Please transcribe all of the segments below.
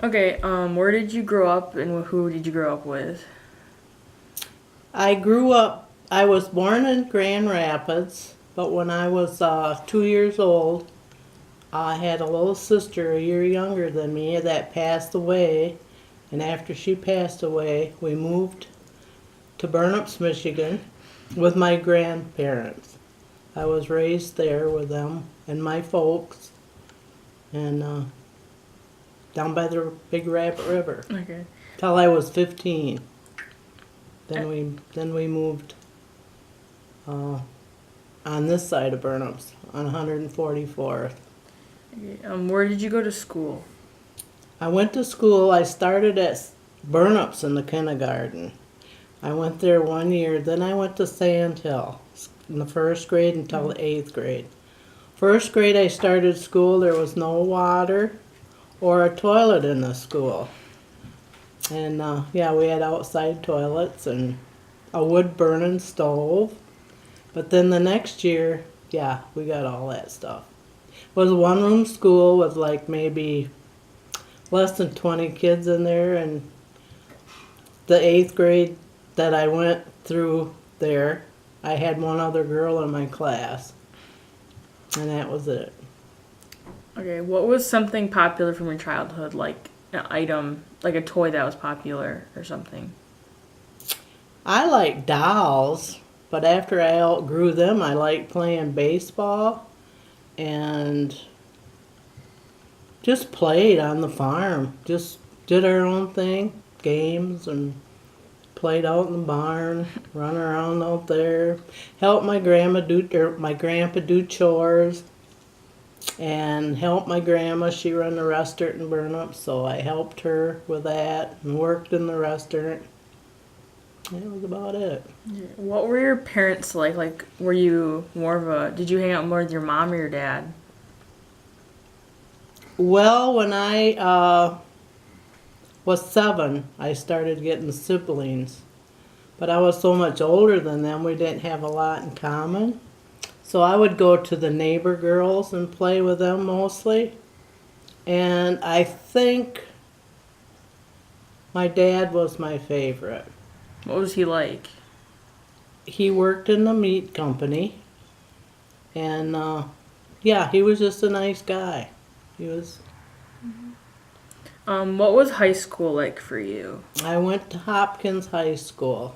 Okay, where did you grow up and who did you grow up with? I was born in Grand Rapids, but when I was 2 years old, I had a little sister a year younger than me that passed away. And after she passed away, we moved to Burnups, Michigan with my grandparents. I was raised there with them and my folks, and down by the Big Rabbit River Okay. till I was 15. Uh, Then we moved uh, on this side of Burnups on 144th. okay. Where did you go to school? I went to school. I started at Burnups in the kindergarten. I went there 1 year. Then I went to Sand Hill in the first grade until the eighth grade. First grade, I started school. There was no water or a toilet in the school. And yeah, we had outside toilets and a wood burning stove. But then the next year, yeah, we got all that stuff. It was a one room school with like maybe less than 20 kids in there. And the eighth grade that I went through there, I had one other girl in my class. And that was it. Okay, what was something popular from your childhood, like an item, like a toy that was popular or something? I like dolls, but after I outgrew them, I liked playing baseball and just played on the farm. Just did our own thing, games, and played out in the barn, run around out there, helped my grandpa do chores, and helped my grandma. She run the restaurant in Burnup, so I helped her with that and worked in the restaurant. That was about it. What were your parents like? Like, were you more of a, did you hang out more with your mom or your dad? Well, when I was 7, I started getting siblings. But I was so much older than them, we didn't have a lot in common. So I would go to the neighbor girls and play with them mostly. And I think my dad was my favorite. What was he like? He worked in the meat company. And yeah, he was just a nice guy. He was. What was high school like for you? I went to Hopkins High School.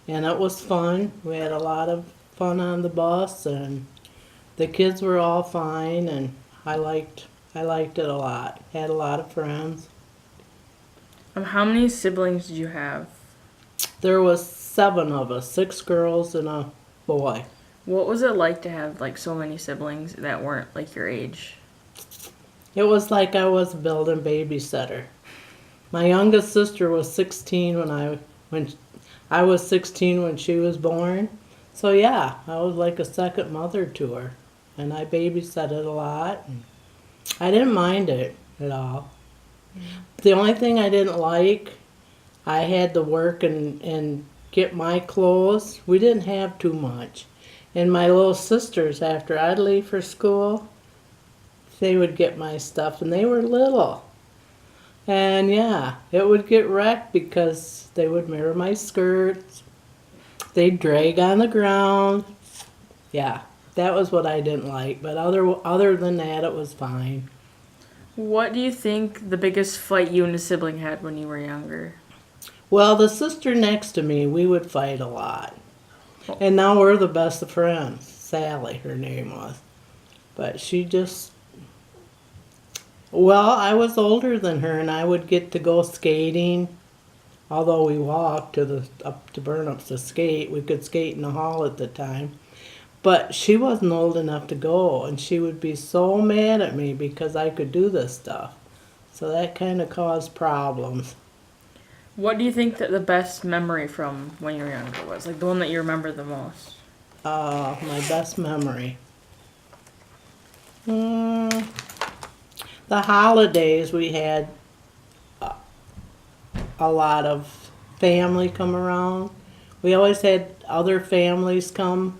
And it was fun. We had a lot of fun on the bus, and the kids were all fine, and I liked it a lot. Had a lot of friends. How many siblings did you have? There was 7 of us, 6 girls and a boy. What was it like to have like so many siblings that weren't like your age? It was like I was a building babysitter. My youngest sister was 16 when I was 16 when she was born. So yeah, I was like a second mother to her, and I babysat a lot. And I didn't mind it at all. The only thing I didn't like, I had to work and get my clothes. We didn't have too much. And my little sisters, after I'd leave for school, they would get my stuff, and they were little. And yeah, it would get wrecked because they would mirror my skirts. They'd drag on the ground. Yeah, that was what I didn't like. But other than that, it was fine. What do you think the biggest fight you and a sibling had when you were younger? Well, the sister next to me, we would fight a lot. And now we're the best of friends. Sally, her name was. But she just, well, I was older than her, and I would get to go skating. Although we walked up to Burnups to skate, we could skate in the hall at the time. But she wasn't old enough to go, and she would be so mad at me because I could do this stuff. So that kind of caused problems. What do you think that the best memory from when you were younger was? Like the one that you remember the most? My best memory. Mm, the holidays, we had a lot of family come around. We always had other families come.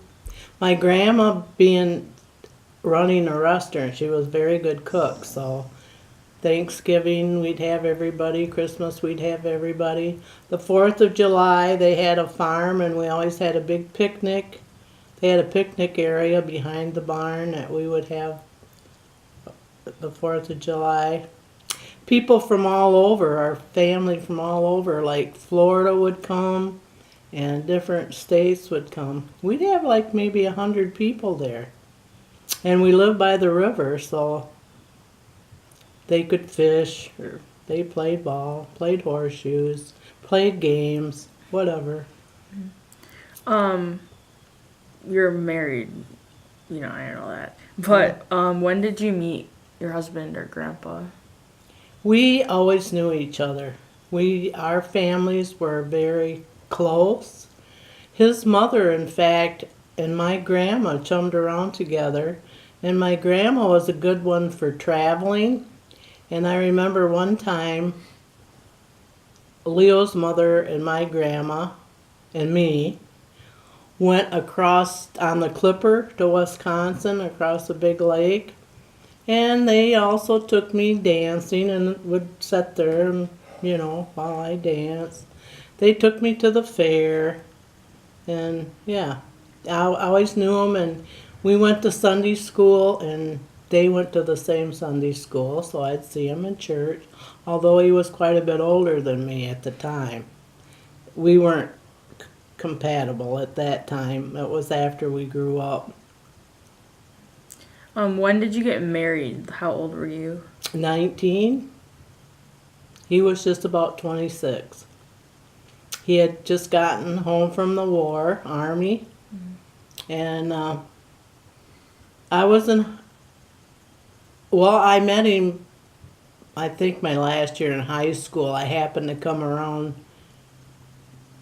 My grandma being running a restaurant, she was a very good cook, so Thanksgiving, we'd have everybody. Christmas, we'd have everybody. The 4th of July, they had a farm, and we always had a big picnic. They had a picnic area behind the barn that we would have the 4th of July. People from all over, our family from all over, like Florida would come, and different states would come. We'd have like maybe 100 people there. And we lived by the river, so they could fish, or they played ball, played horseshoes, played games, whatever. You're married, I know that. But when did you meet your husband or grandpa? We always knew each other. Our families were very close. His mother, in fact, and my grandma chummed around together, and my grandma was a good one for traveling. And I remember one time, Leo's mother and my grandma and me went across on the Clipper to Wisconsin, across a big lake. And they also took me dancing and would sit there and, while I danced. They took me to the fair. And yeah, I always knew them. And we went to Sunday school, and they went to the same Sunday school, so I'd see him in church, although he was quite a bit older than me at the time. We weren't compatible at that time. It was after we grew up. When did you get married? How old were you? 19. He was just about 26. He had just gotten home from the war, Army, and I met him, I think, my last year in high school. I happened to come around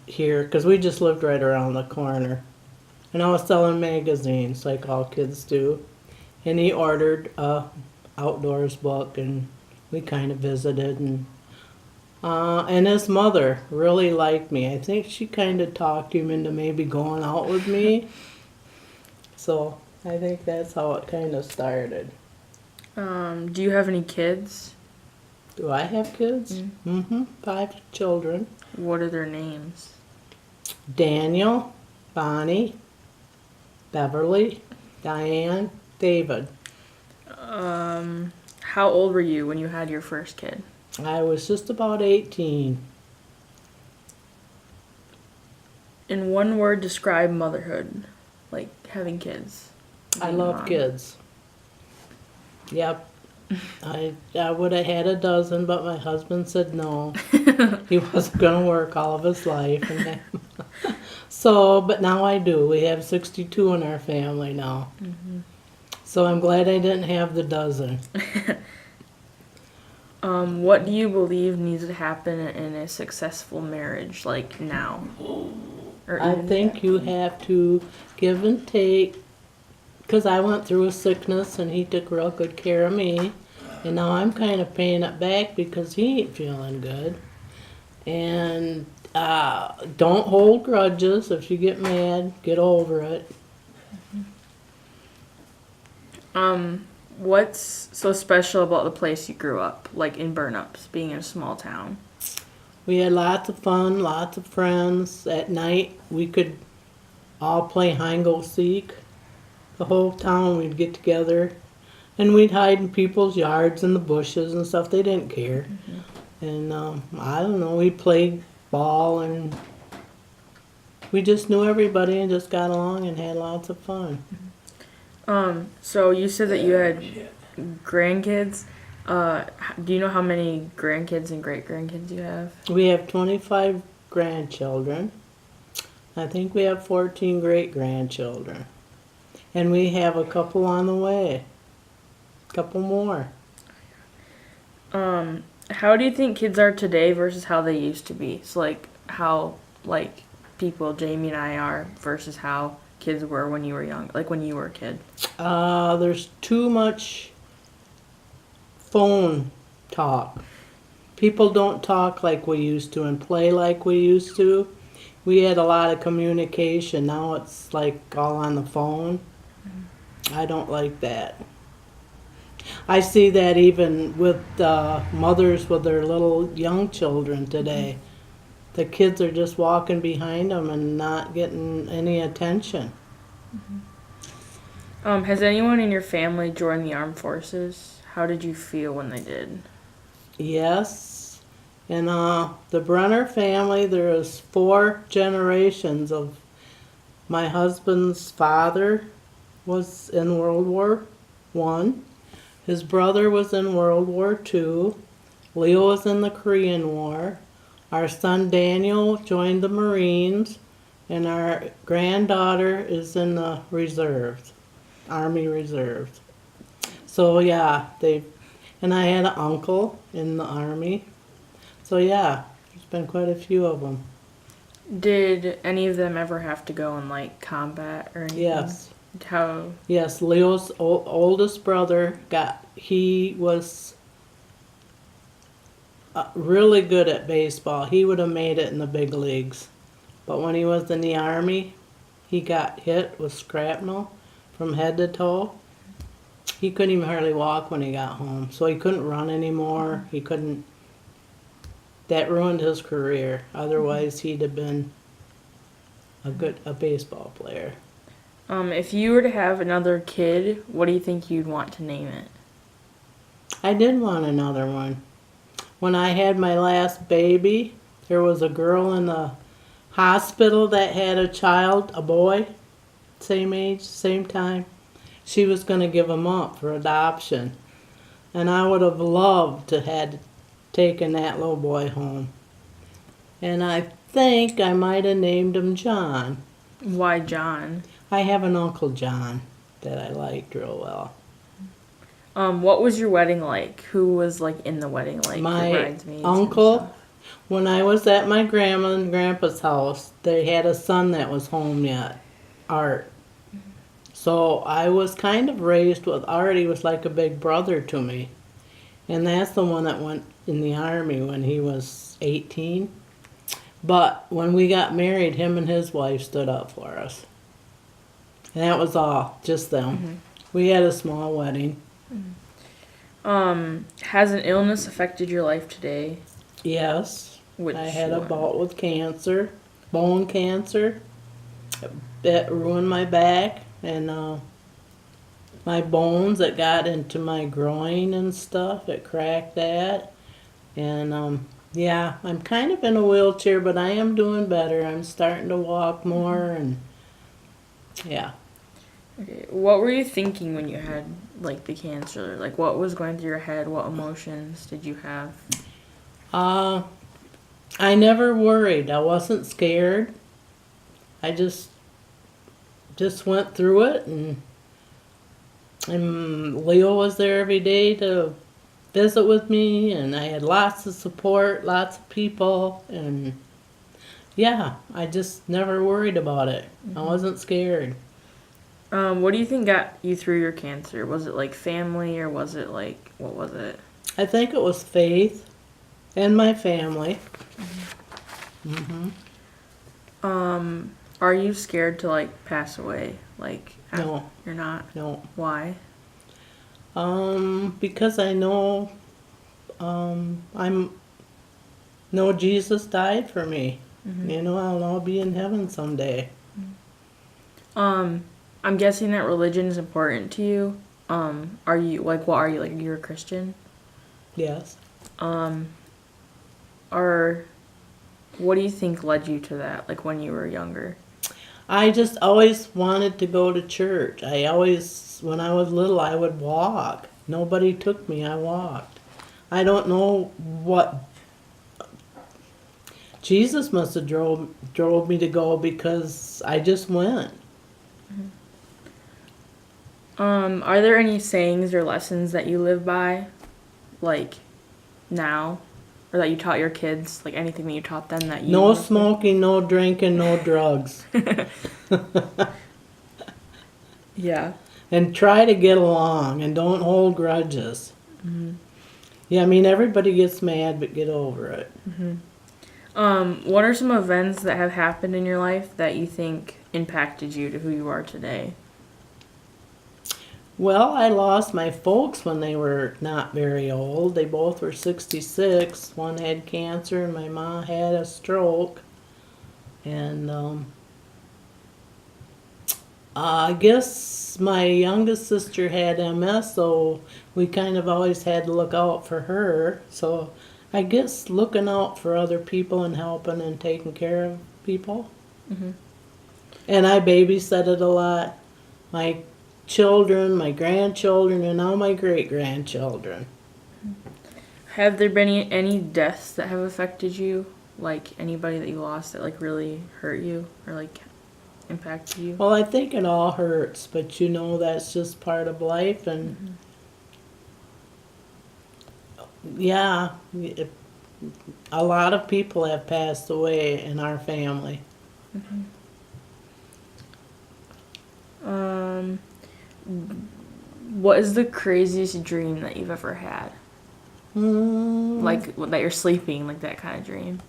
here because we just lived right around the corner. And I was selling magazines like all kids do. And he ordered a outdoors book, and we kind of visited. And his mother really liked me. I think she kind of talked him into maybe going out with me. So I think that's how it kind of started. Do you have any kids? Do I have kids? Mm-hmm. 5 children. What are their names? Daniel, Bonnie, Beverly, Diane, David. How old were you when you had your first kid? I was just about 18. In one word, describe motherhood, like having kids. I love kids. Yep. I would have had a dozen, but my husband said no. He wasn't going to work all of his life. But now I do. We have 62 in our family now. Mm-hmm. So I'm glad I didn't have the dozen. What do you believe needs to happen in a successful marriage, like now? I think you have to give and take, because I went through a sickness and he took real good care of me. And now I'm kind of paying it back because he ain't feeling good. And don't hold grudges. If you get mad, get over it. What's so special about the place you grew up, like in Burnups, being in a small town? We had lots of fun, lots of friends. At night, we could all play hide and seek. The whole town, we'd get together, and we'd hide in people's yards and the bushes and stuff. They didn't care. Mm-hmm. And I don't know, we played ball, and we just knew everybody and just got along and had lots of fun. So you said that you had grandkids. Do you know how many grandkids and great-grandkids you have? We have 25 grandchildren. I think we have 14 great-grandchildren. And we have a couple on the way. A couple more. How do you think kids are today versus how they used to be? So how people, Jamie and I, are versus how kids were when you were young, like when you were a kid? There's too much phone talk. People don't talk like we used to and play like we used to. We had a lot of communication. Now it's like all on the phone. I don't like that. I see that even with mothers with their little young children today. The kids are just walking behind them and not getting any attention. Has anyone in your family joined the armed forces? How did you feel when they did? Yes. In the Brenner family, there is 4 generations of my husband's father was in World War One. His brother was in World War Two. Leo was in the Korean War. Our son Daniel joined the Marines, and our granddaughter is in the reserves, Army Reserves. So yeah, and I had an uncle in the Army. So yeah, there's been quite a few of them. Did any of them ever have to go in like combat or anything? Yes. How? Yes, Leo's oldest brother he was really good at baseball. He would have made it in the big leagues. But when he was in the Army, he got hit with shrapnel from head to toe. He couldn't even hardly walk when he got home. So he couldn't run anymore. He couldn't. That ruined his career. Otherwise, he'd have been a baseball player. If you were to have another kid, what do you think you'd want to name it? I did want another one. When I had my last baby, there was a girl in the hospital that had a child, a boy, same age, same time. She was going to give him up for adoption. And I would have loved to had taken that little boy home. And I think I might have named him John. Why John? I have an Uncle John that I liked real well. What was your wedding like? Who was like in the wedding, like My your bridesmaids? uncle, when I was at my grandma and grandpa's house, they had a son that was home yet, Art. So I was kind of raised with Art. He was like a big brother to me. And that's the one that went in the Army when he was 18. But when we got married, him and his wife stood up for us. And that was all, just them. Mm-hmm. We had a small wedding. Has an illness affected your life today? Yes. Which I had a one? bout with cancer, bone cancer. That ruined my back and my bones that got into my groin and stuff. It cracked that. And yeah, I'm kind of in a wheelchair, but I am doing better. I'm starting to walk more and yeah. Okay. What were you thinking when you had like the cancer? Like what was going through your head? What emotions did you have? I never worried. I wasn't scared. I just went through it, and Leo was there every day to visit with me, and I had lots of support, lots of people, and yeah, I just never worried about it. I wasn't scared. What do you think got you through your cancer? Was it like family or was it like, what was it? I think it was faith and my family. Mm-hmm. Are you scared to like pass away? Like, No. You're not? No. Why? Because I know, know Jesus died for me. Mm-hmm. You know, I'll be in heaven someday. I'm guessing that religion is important to you. Are you like, what are you like? You're a Christian? Yes. Or what do you think led you to that? Like when you were younger? I just always wanted to go to church. When I was little, I would walk. Nobody took me, I walked. I don't know what. Jesus must have drove me to go because I just went. Are there any sayings or lessons that you live by, like, now? Or that you taught your kids? Like, anything that you taught them that you... No smoking, no drinking, no drugs. Yeah. And try to get along and don't hold grudges. Mm-hmm. Yeah, I mean, everybody gets mad, but get over it. Mm-hmm. What are some events that have happened in your life that you think impacted you to who you are today? Well, I lost my folks when they were not very old. They both were 66. One had cancer and my mom had a stroke. And I guess my youngest sister had MS, so we kind of always had to look out for her. So I guess looking out for other people and helping and taking care of people. Mhm. And I babysitted a lot. My children, my grandchildren, and now my great-grandchildren. Have there been any deaths that have affected you? Like anybody that you lost that like really hurt you or like impacted you? Well, I think it all hurts, but you know that's just part of life. And yeah, a lot of people have passed away in our family. Um, what is the craziest dream that you've ever had? Like that you're sleeping, like that kind of dream.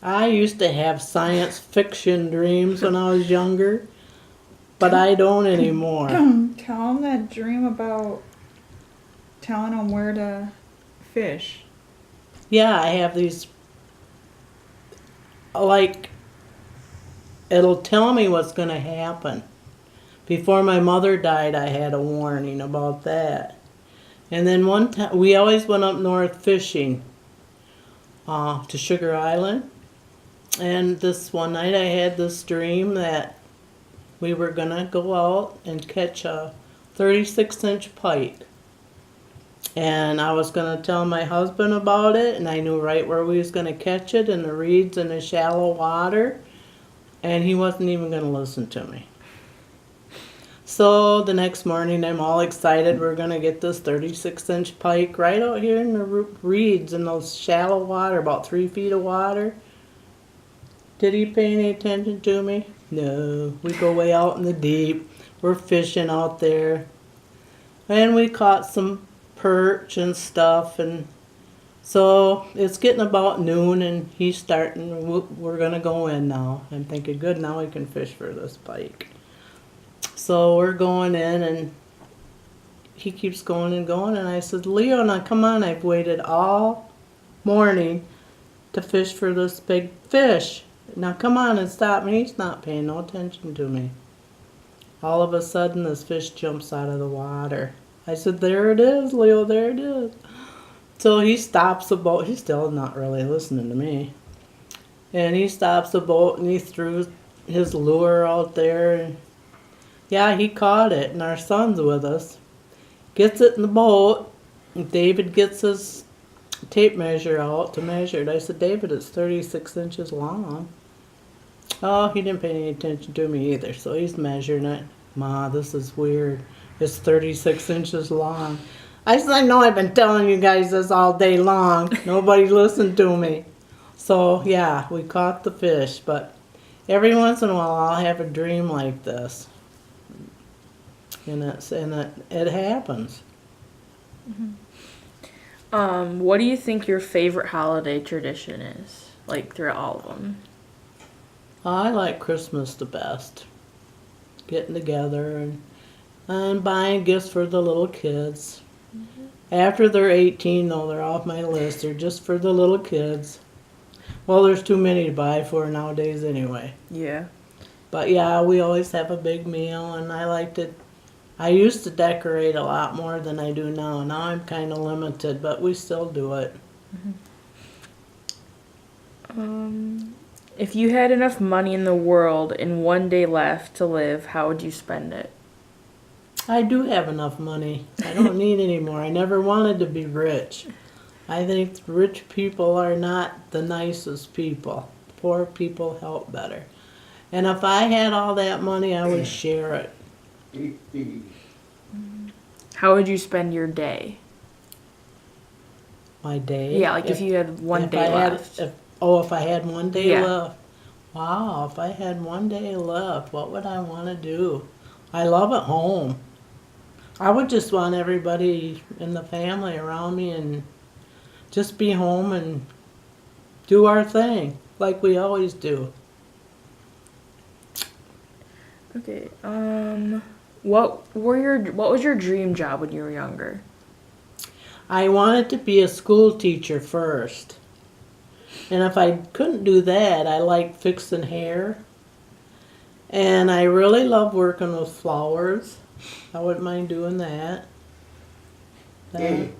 I used to have science fiction dreams when I was younger, but I don't anymore. Tell them that dream about telling them where to fish. Yeah, I have these, like, it'll tell me what's going to happen. Before my mother died, I had a warning about that. And then one time, we always went up north fishing to Sugar Island. And this one night I had this dream that we were going to go out and catch a 36-inch pike. And I was going to tell my husband about it, and I knew right where we was going to catch it, in the reeds in the shallow water. And he wasn't even going to listen to me. So the next morning I'm all excited. We're going to get this 36-inch pike right out here in the reeds in those shallow water, about 3 feet of water. Did he pay any attention to me? No. We go way out in the deep. We're fishing out there. And we caught some perch and stuff. And so it's getting about noon and he's starting, we're going to go in now. I'm thinking, good, now we can fish for this pike. So we're going in and he keeps going and going. And I said, Leo, now come on, I've waited all morning to fish for this big fish. Now come on and stop me. He's not paying no attention to me. All of a sudden this fish jumps out of the water. I said, there it is, Leo, there it is. So he stops the boat. He's still not really listening to me. And he stops the boat and he threw his lure out there. And yeah, he caught it, and our son's with us. Gets it in the boat, and David gets his tape measure out to measure it. I said, David, it's 36 inches long. Oh, he didn't pay any attention to me either, so he's measuring it. Ma, this is weird. It's 36 inches long. I said, I know I've been telling you guys this all day long. Nobody listened to me. So, yeah, we caught the fish, but every once in a while I'll have a dream like this. And it happens. What do you think your favorite holiday tradition is? Like throughout all of them. I like Christmas the best. Getting together and buying gifts for the little kids. After they're 18, though, they're off my list. They're just for the little kids. Well, there's too many to buy for nowadays anyway. Yeah. But yeah, we always have a big meal, and I used to decorate a lot more than I do now. Now I'm kind of limited, but we still do it. If you had enough money in the world and one day left to live, how would you spend it? I do have enough money. I don't need any more. I never wanted to be rich. I think rich people are not the nicest people. Poor people help better. And if I had all that money, I would share it. How would you spend your day? My day? Yeah, like if you had one if day I had- left. if I had one day Yeah. left. Wow, if I had one day left, what would I want to do? I love it home. I would just want everybody in the family around me and just be home and do our thing like we always do. Okay, What was your dream job when you were younger? I wanted to be a school teacher first. And if I couldn't do that, I liked fixing hair. And I really love working with flowers. I wouldn't mind doing that. I'm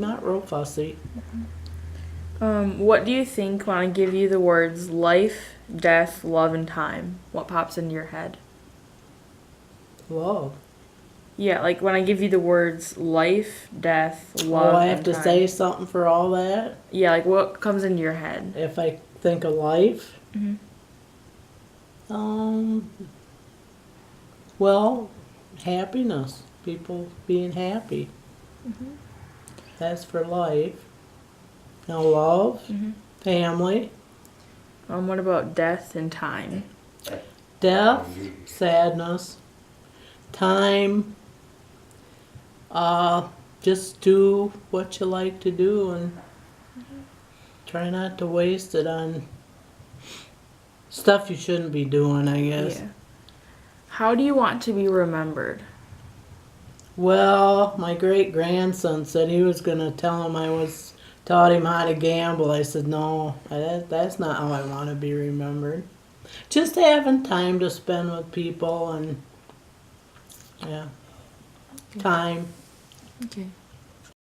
not real fussy. What do you think when I give you the words life, death, love, and time? What pops into your head? Love. Yeah, like when I give you the words life, death, love, Oh, I have and to time. say something for all that? Yeah, like what comes into your head? If I think of life? Mhm. Well, happiness. People being happy. That's for life. Now love, family, What about death and time? death, sadness, time. Just do what you like to do and try not to waste it on stuff you shouldn't be doing, I guess. Yeah. How do you want to be remembered? Well, my great grandson said he was gonna tell him taught him how to gamble. I said no, that's not how I want to be remembered. Just having time to spend with people and yeah, time. Okay.